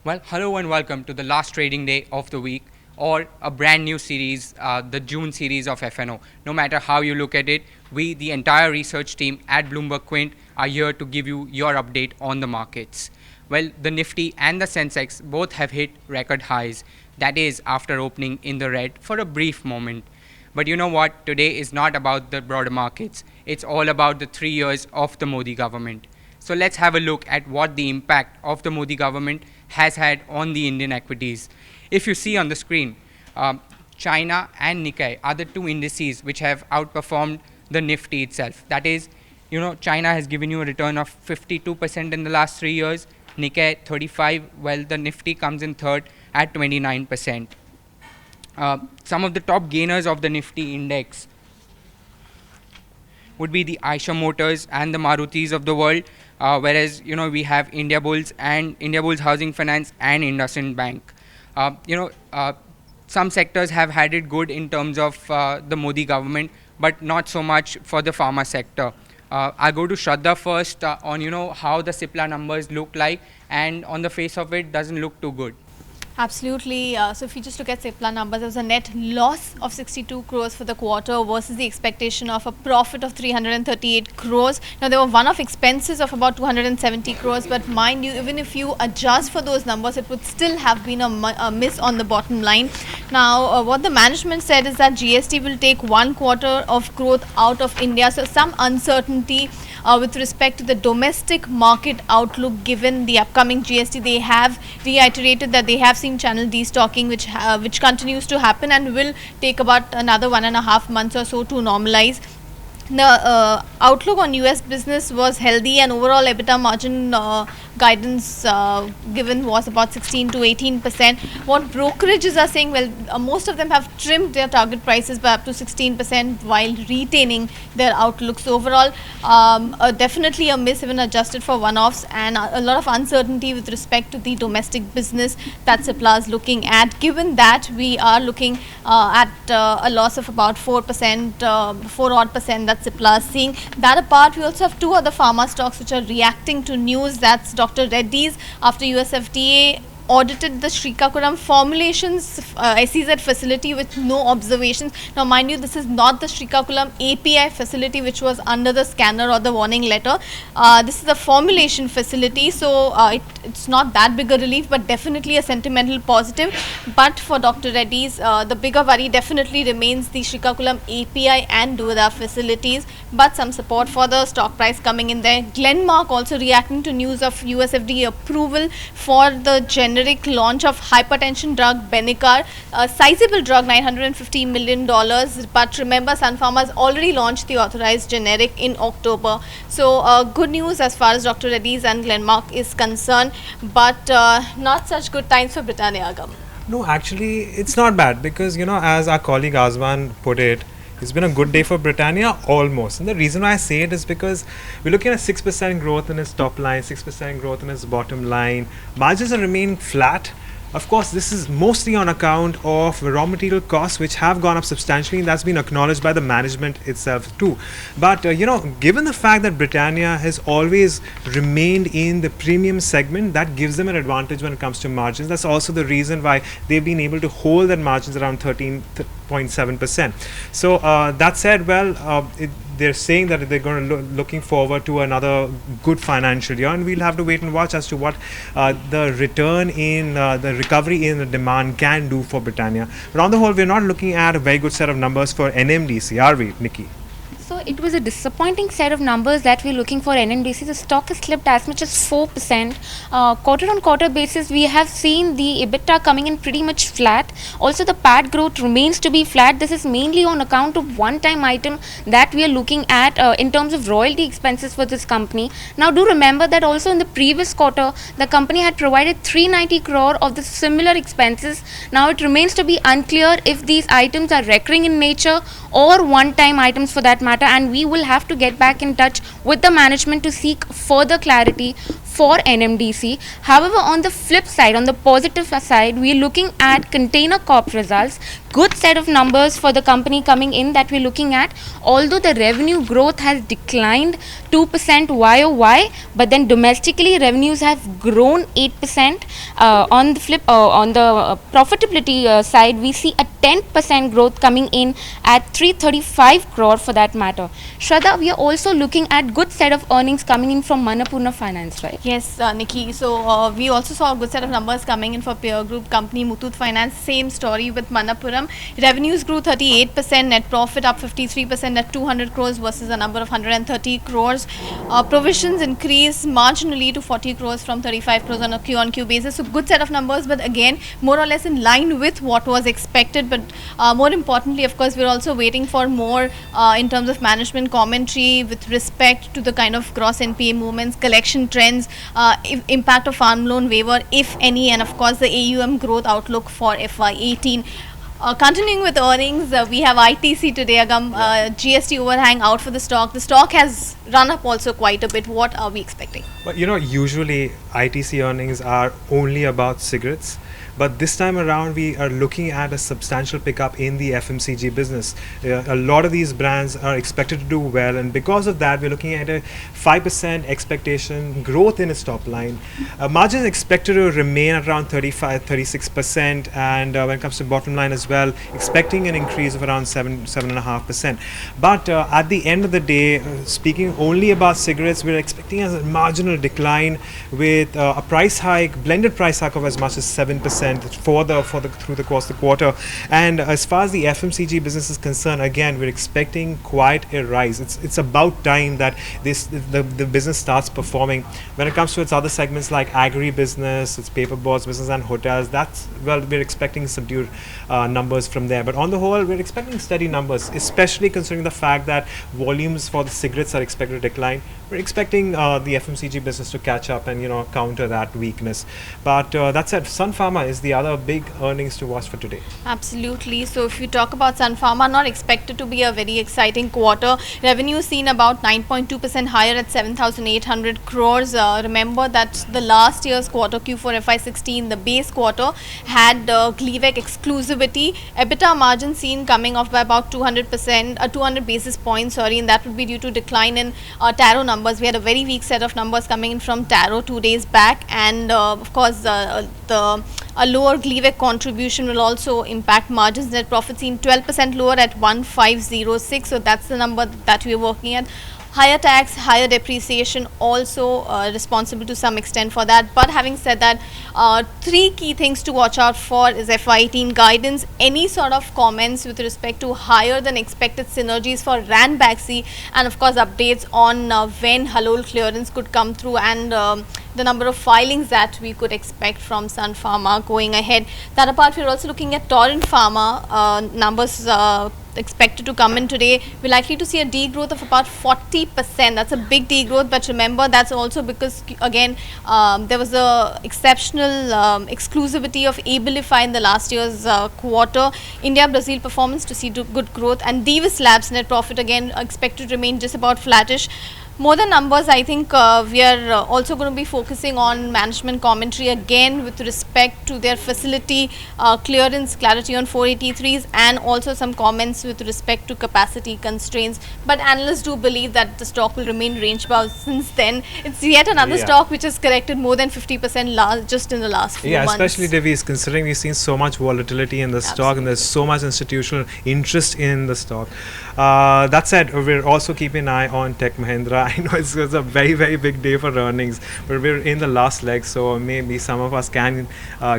Well, hello and welcome to the last trading day of the week or a brand new series, the June series of FNO. No matter how you look at it, we, the entire research team at Bloomberg Quint, are here to give you your update on the markets. Well, the Nifty and the Sensex both have hit record highs, that is, after opening in the red for a brief moment. But you know what? Today is not about the broader markets, it's all about the 3 years of the Modi government. So let's have a look at what the impact of the Modi government has had on the Indian equities. If you see on the screen, China and Nikkei are the two indices which have outperformed the Nifty itself. That is, China has given you a return of 52% in the last 3 years, Nikkei 35, while the Nifty comes in third at 29%. Some of the top gainers of the Nifty index would be the Eicher Motors and the Marutis of the world, whereas we have India Bulls and India Bulls Housing Finance and IndusInd Bank. Uh, you know, uh, some sectors have had it good in terms of the Modi government, but not so much for the pharma sector. I'll go to Shraddha first on how the Cipla numbers look like, and on the face of it, doesn't look too good. Absolutely. So if you just look at Cipla numbers, there was a net loss of 62 crores for the quarter versus the expectation of a profit of 338 crores. Now, there were one-off expenses of about 270 crores, but mind you, even if you adjust for those numbers, it would still have been a miss on the bottom line. Now, what the management said is that GST will take 1 quarter of growth out of India, so some uncertainty with respect to the domestic market outlook given the upcoming GST. They have reiterated that they have seen channel destocking which continues to happen and will take about another 1.5 months or so to normalize. The outlook on US business was healthy, and overall EBITDA margin guidance given was about 16 to 18%. What brokerages are saying, well, most of them have trimmed their target prices by up to 16% while retaining their outlooks. So overall, definitely a miss even adjusted for one-offs, and a lot of uncertainty with respect to the domestic business that Cipla is looking at. Given that we are looking at a loss of about 4%, 4 odd percent that Cipla is seeing. That apart, we also have two other pharma stocks which are reacting to news. That's Dr. Reddy's after US FDA audited the Srikakulam formulations SEZ facility with no observations. Now, mind you, this is not the Srikakulam API facility which was under the scanner or the warning letter. This is a formulation facility, so it's not that big a relief, but definitely a sentimental positive. But for Dr. Reddy's, the bigger worry definitely remains the Srikakulam API and Duvada facilities, but some support for the stock price coming in there. Glenmark also reacting to news of US FDA approval for the generic launch of hypertension drug Benicar, a sizable drug, $950 million. But remember, Sun Pharma has already launched the authorized generic in October. So good news as far as Dr. Reddy's and Glenmark is concerned, but not such good times for Britannia. Agam. No, actually, it's not bad because, as our colleague Azman put it, it's been a good day for Britannia, almost. And the reason why I say it is because we're looking at 6% growth in its top line, 6% growth in its bottom line. Margins have remained flat. Of course, this is mostly on account of raw material costs, which have gone up substantially, and that's been acknowledged by the management itself too. But given the fact that Britannia has always remained in the premium segment, that gives them an advantage when it comes to margins. That's also the reason why they've been able to hold their margins around 13.7%. So that said, they're saying that they're going to looking forward to another good financial year, and we'll have to wait and watch as to what the return in the recovery in the demand can do for Britannia. But on the whole, we're not looking at a very good set of numbers for NMDC, are we, Nikki? So it was a disappointing set of numbers that we're looking for NMDC. The stock has slipped as much as 4%. Quarter on quarter basis, we have seen the EBITDA coming in pretty much flat. Also, the PAT growth remains to be flat. This is mainly on account of one-time item that we are looking at in terms of royalty expenses for this company. Now, do remember that also in the previous quarter, the company had provided 390 crore of the similar expenses. Now, it remains to be unclear if these items are recurring in nature or one-time items for that matter, and we will have to get back in touch with the management to seek further clarity for NMDC. However, on the flip side, on the positive side, we are looking at Container Corp results. Good set of numbers for the company coming in that we're looking at. Although the revenue growth has declined 2% YOY, but then domestically revenues have grown 8%. On the flip, on the profitability side, we see a 10% growth coming in at 335 crore for that matter. Shraddha, we are also looking at good set of earnings coming in from Manapurna Finance, right? Yes, Nikki. So we also saw a good set of numbers coming in for peer group company Muthoot Finance. Same story with Manappuram. Revenues grew 38%, net profit up 53% at 200 crores versus a number of 130 crores. Provisions increased marginally to 40 crores from 35 crores on a Q-on-Q basis. So good set of numbers, but again, more or less in line with what was expected. But more importantly, of course, we're also waiting for more in terms of management commentary with respect to the kind of gross NPA movements, collection trends, impact of farm loan waiver, if any, and of course the AUM growth outlook for FY18. Continuing with earnings, we have ITC today, Agam. GST overhang out for the stock. The stock has run up also quite a bit. What are we expecting? But usually ITC earnings are only about cigarettes. But this time around, we are looking at a substantial pickup in the FMCG business. A lot of these brands are expected to do well, and because of that, we're looking at a 5% expectation growth in its top line. Margins expected to remain at around 35-36%, and when it comes to bottom line as well, expecting an increase of around 7.5%. But at the end of the day, speaking only about cigarettes, we're expecting a marginal decline with a price hike, blended price hike of as much as 7%. Through the course of the quarter. And as far as the FMCG business is concerned, again, we're expecting quite a rise. It's about time that the business starts performing. When it comes to its other segments like agri business, its paperboards business and hotels, we're expecting subdued numbers from there. But on the whole, we're expecting steady numbers, especially considering the fact that volumes for the cigarettes are expected to decline. We're expecting the FMCG business to catch up and counter that weakness. But that said, Sun Pharma is the other big earnings to watch for today. Absolutely. So if you talk about Sun Pharma, not expected to be a very exciting quarter. Revenue seen about 9.2% higher at 7,800 crores. Remember that the last year's quarter, Q4 FY16, the base quarter, had Gleevec exclusivity. EBITDA margin seen coming off by about 200 basis points, and that would be due to decline in Taro numbers. We had a very weak set of numbers coming in from Taro 2 days back, and of course a lower Gleevec contribution will also impact margins. Net profit seen 12% lower at 1,506. So that's the number that we are working at. Higher tax, higher depreciation also responsible to some extent for that. But having said that, three key things to watch out for is FY18 guidance, any sort of comments with respect to higher than expected synergies for Ranbaxy, and of course updates on when Halol clearance could come through, and the number of filings that we could expect from Sun Pharma going ahead. That apart, we're also looking at Torrent Pharma numbers expected to come in today. We're likely to see a degrowth of about 40%. That's a big degrowth, but remember that's also because again there was a exceptional exclusivity of Abilify in the last year's quarter. India-Brazil performance to see good growth, and Divis Labs net profit again expected to remain just about flattish. More than numbers, I think we are also going to be focusing on management commentary again with respect to their facility clearance, clarity on 483s, and also some comments with respect to capacity constraints. But analysts do believe that the stock will remain range bound. Since then, it's yet another stock which has corrected more than 50% just in the last few months. Yeah, especially Divis, considering we've seen so much volatility in the stock and there's so much institutional interest in the stock. That said, we're also keeping an eye on Tech Mahindra. I know it's a very, very big day for earnings, but we're in the last leg, so maybe some of us can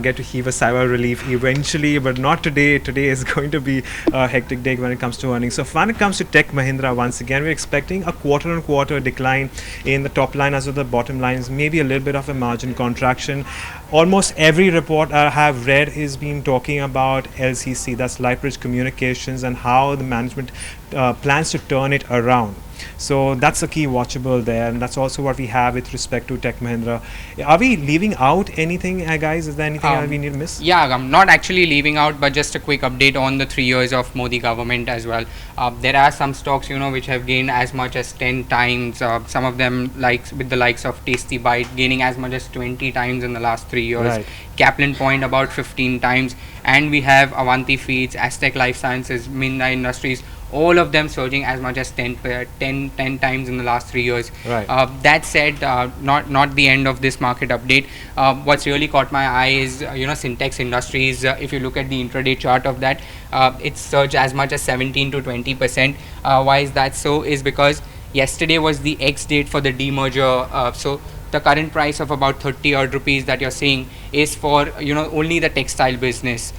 get to heave a sigh of relief eventually, but not today. Today is going to be a hectic day when it comes to earnings. So when it comes to Tech Mahindra, once again, we're expecting a quarter-on-quarter decline in the top line as well as the bottom lines, maybe a little bit of a margin contraction. Almost every report I have read is been talking about LCC, that's Lightbridge Communications, and how the management plans to turn it around. So that's a key watchable there, and that's also what we have with respect to Tech Mahindra. Are we leaving out anything, guys? Is there anything that we need to miss? Yeah, I'm not actually leaving out, but just a quick update on the 3 years of Modi government as well. There are some stocks, which have gained as much as 10 times. Some of them, like with the likes of Tasty Bite, gaining as much as 20 times in the last 3 years. Right. Kaplan Point about 15 times, and we have Avanti Feeds, Aztec Life Sciences, Minda Industries. All of them surging as much as 10 times in the last 3 years. Right. That said, not the end of this market update. What's really caught my eye is Syntex Industries. If you look at the intraday chart of that, it's surged as much as 17 to 20%. Why is that so? Is because yesterday was the X date for the demerger. So the current price of about 30 odd rupees that you're seeing is for only the textile business.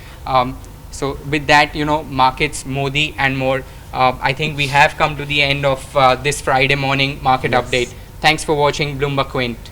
So with that, markets, Modi and more. I think we have come to the end of this Friday morning market Yes. update. Thanks for watching Bloomberg Quint.